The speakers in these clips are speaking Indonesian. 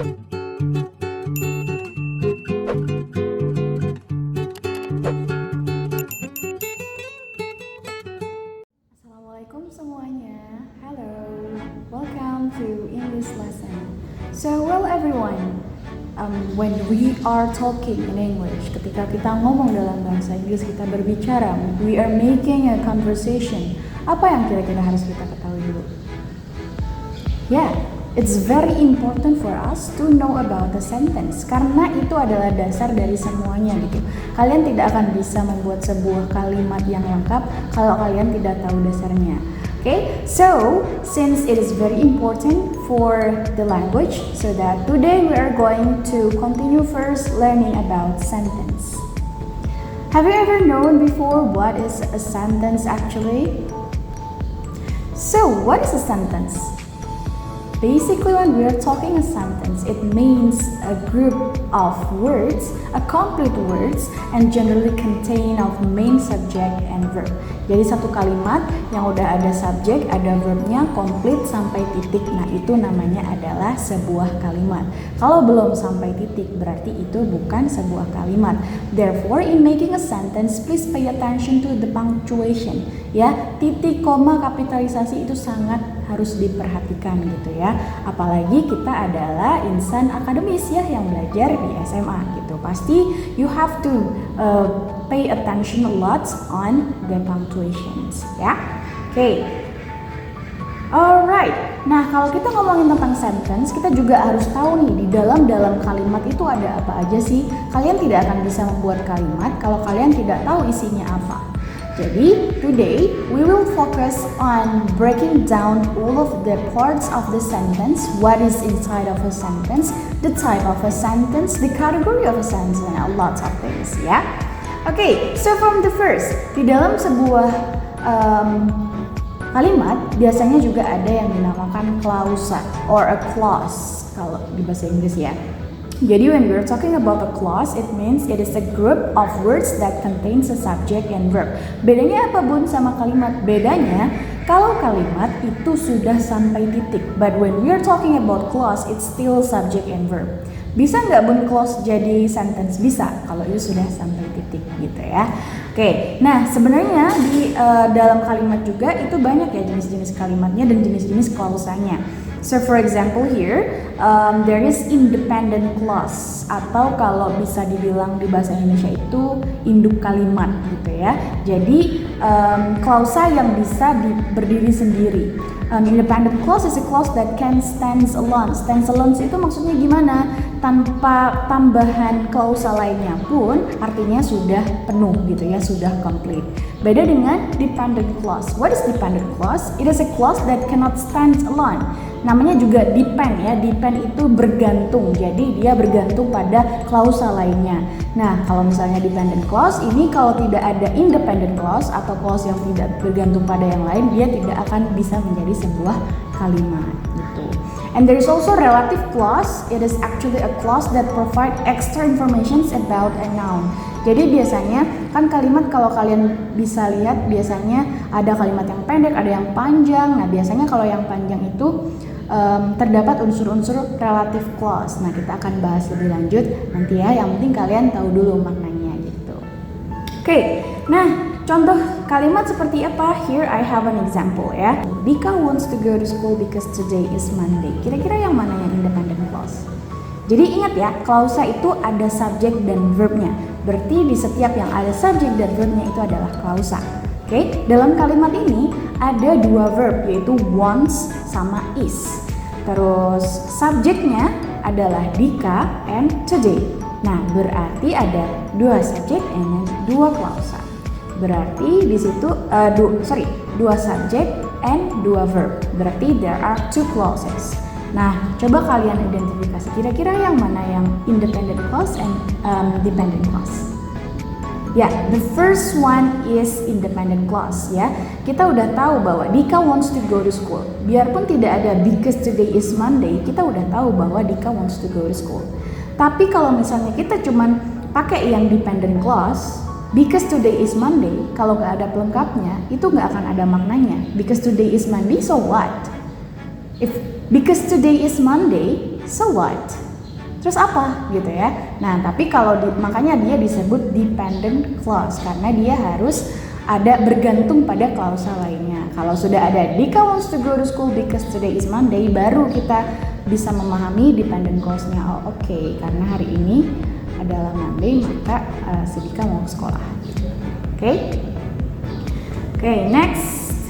Assalamualaikum semuanya. Hello, welcome to English lesson. So, well everyone, when we are talking in English, ketika kita ngomong dalam bahasa Inggris, kita berbicara, we are making a conversation. Apa yang kira-kira harus kita ketahui dulu? Yeah, it's very important for us to know about the sentence, karena itu adalah dasar dari semuanya gitu. Kalian tidak akan bisa membuat sebuah kalimat yang lengkap kalau kalian tidak tahu dasarnya. Okay, so since it is very important for the language, so that today we are going to continue first learning about sentence. Have you ever known before what is a sentence actually? So what is a sentence? Basically, when we are talking a sentence, it means a group of words, a complete words, and generally contain of main subject and verb. Jadi satu kalimat yang udah ada subjek, ada verbnya, komplit sampai titik. Nah, itu namanya adalah sebuah kalimat. Kalau belum sampai titik, berarti itu bukan sebuah kalimat. Therefore, in making a sentence, please pay attention to the punctuation. Ya, titik, koma, kapitalisasi itu sangat harus diperhatikan gitu ya. Apalagi kita adalah insan akademis ya yang belajar di SMA gitu. Pasti you have to pay attention a lot on the punctuations ya. Oke. Alright. Nah, kalau kita ngomongin tentang sentence, kita juga harus tahu nih di dalam kalimat itu ada apa aja sih. Kalian tidak akan bisa membuat kalimat kalau kalian tidak tahu isinya apa. Jadi, today we will focus on breaking down all of the parts of the sentence, what is inside of a sentence, the type of a sentence, the category of a sentence, and a lot of things, ya. Okay, so from the first, di dalam sebuah kalimat biasanya juga ada yang dinamakan klausa or a clause kalau di bahasa Inggris ya. Jadi when we're talking about a clause, it means it is a group of words that contains a subject and verb. Bedanya apa Bun sama kalimat? Bedanya kalau kalimat itu sudah sampai titik, but when we're talking about clause, it's still subject and verb. Bisa nggak Bun clause jadi sentence? Bisa, kalau itu sudah sampai titik gitu ya. Oke, nah sebenarnya di dalam kalimat juga itu banyak ya jenis-jenis kalimatnya dan jenis-jenis klausanya. So for example here, there is independent clause atau kalau bisa dibilang di bahasa Indonesia itu induk kalimat gitu ya. Jadi klausa yang bisa berdiri sendiri. Independent clause is a clause that can stands alone. Stands alone itu maksudnya gimana? Tanpa tambahan klausa lainnya pun artinya sudah penuh gitu ya, sudah complete. Beda dengan dependent clause. What is dependent clause? It is a clause that cannot stand alone. Namanya juga depend ya, depend itu bergantung, jadi dia bergantung pada klausa lainnya. Nah, kalau misalnya dependent clause ini kalau tidak ada independent clause atau clause yang tidak bergantung pada yang lain, dia tidak akan bisa menjadi sebuah kalimat gitu. And there is also relative clause. It is actually a clause that provide extra information about a noun. Jadi biasanya kan kalimat kalau kalian bisa lihat biasanya ada kalimat yang pendek, ada yang panjang. Nah, biasanya kalau yang panjang itu terdapat unsur-unsur relative clause. Nah, kita akan bahas lebih lanjut nanti ya. Yang penting kalian tahu dulu maknanya gitu. Oke, nah contoh kalimat seperti apa? Here I have an example ya. Dika wants to go to school because today is Monday. Kira-kira yang mana yang independent clause? Jadi ingat ya, klausa itu ada subjek dan verbnya. Berarti di setiap yang ada subjek dan verbnya itu adalah klausa. Oke, dalam kalimat ini ada dua verb yaitu wants sama is. Terus subjeknya adalah Dika and today. Nah, berarti ada dua subjek and dua klausa. Berarti di situ dua subjek and dua verb. Berarti there are two clauses. Nah, coba kalian identifikasi kira-kira yang mana yang independent clause and dependent clause. Ya, the first one is independent clause ya. Kita udah tahu bahwa Dika wants to go to school. Biarpun tidak ada because today is Monday, kita udah tahu bahwa Dika wants to go to school. Tapi kalau misalnya kita cuman pakai yang dependent clause, because today is Monday, kalau nggak ada pelengkapnya, itu nggak akan ada maknanya. Because today is Monday, so what? If because today is Monday, so what? Terus apa gitu ya. Nah, tapi kalau makanya dia disebut dependent clause karena dia harus ada bergantung pada klausa lainnya. Kalau sudah ada Dika wants to go to school because today is Monday, baru kita bisa memahami dependent clause-nya. Oh, oke, karena hari ini adalah Monday, maka si Dika mau ke sekolah. Oke, next.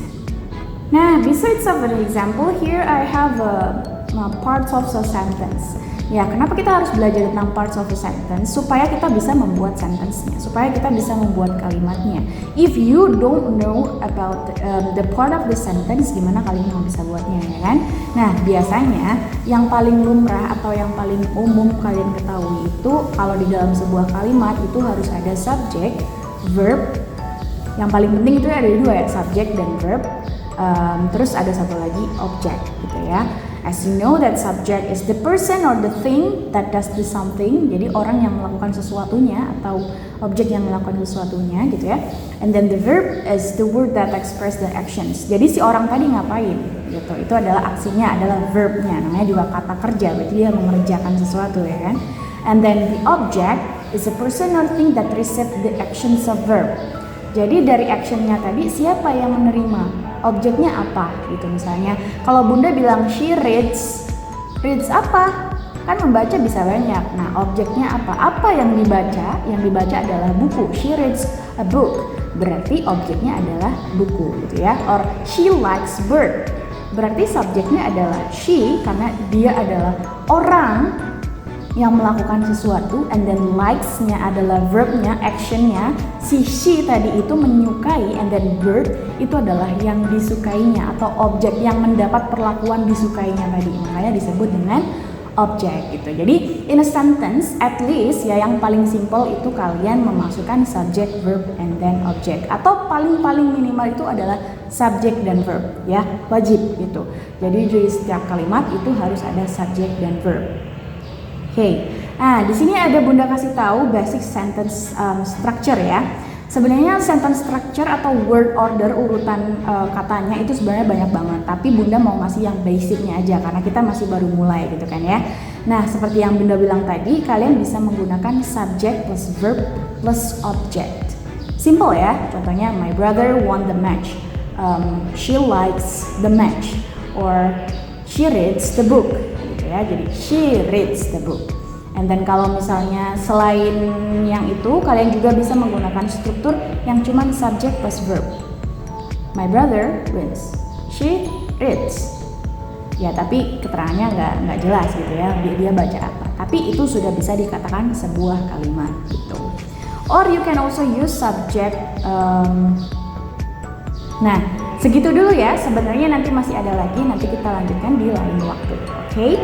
Nah, besides of an example, here I have parts of a sentence. Ya, kenapa kita harus belajar tentang parts of a sentence? Supaya kita bisa membuat sentence-nya, supaya kita bisa membuat kalimatnya. If you don't know about the part of the sentence, gimana kalian mau bisa buatnya, ya kan? Nah, biasanya yang paling lumrah atau yang paling umum kalian ketahui itu kalau di dalam sebuah kalimat itu harus ada subject, verb. Yang paling penting itu ada dua ya, subject dan verb. Terus ada satu lagi object gitu ya. As you know that subject is the person or the thing that does the something. Jadi orang yang melakukan sesuatunya atau objek yang melakukan sesuatunya gitu ya. And then the verb is the word that express the actions. Jadi si orang tadi ngapain gitu. Itu adalah aksinya, adalah verbnya. Namanya juga kata kerja, berarti dia mengerjakan sesuatu ya kan. And then the object is a person or thing that receive the actions of verb. Jadi dari actionnya tadi siapa yang menerima? Objeknya apa gitu misalnya. Kalau Bunda bilang she reads apa? Kan membaca bisa banyak. Nah, objeknya apa? Apa yang dibaca? Yang dibaca adalah buku. She reads a book. Berarti objeknya adalah buku gitu ya. Or she likes bird. Berarti subjeknya adalah she karena dia adalah orang yang melakukan sesuatu, and then likes-nya adalah verbnya, action-nya. Si she tadi itu menyukai, and then bird itu adalah yang disukainya atau objek yang mendapat perlakuan disukainya tadi. Makanya disebut dengan objek gitu. Jadi in a sentence at least ya yang paling simple itu kalian memasukkan subject, verb, and then object. Atau paling minimal itu adalah subject dan verb ya, wajib gitu. Jadi di setiap kalimat itu harus ada subject dan verb. Nah di sini ada Bunda kasih tahu basic sentence structure ya. Sebenarnya sentence structure atau word order urutan katanya itu sebenarnya banyak banget. Tapi Bunda mau ngasih yang basicnya aja karena kita masih baru mulai gitu kan ya. Nah seperti yang Bunda bilang tadi, kalian bisa menggunakan subject plus verb plus object. Simple ya. Contohnya my brother won the match. She likes the match. Or she reads the book. Ya, jadi she reads the book. And then kalau misalnya selain yang itu, kalian juga bisa menggunakan struktur yang cuman subject plus verb. My brother reads. She reads. Ya, tapi keterangannya nggak jelas gitu ya. Dia baca apa. Tapi itu sudah bisa dikatakan sebuah kalimat gitu. Or you can also use subject. Nah, segitu dulu ya. Sebenarnya nanti masih ada lagi. Nanti kita lanjutkan di lain waktu. Okay?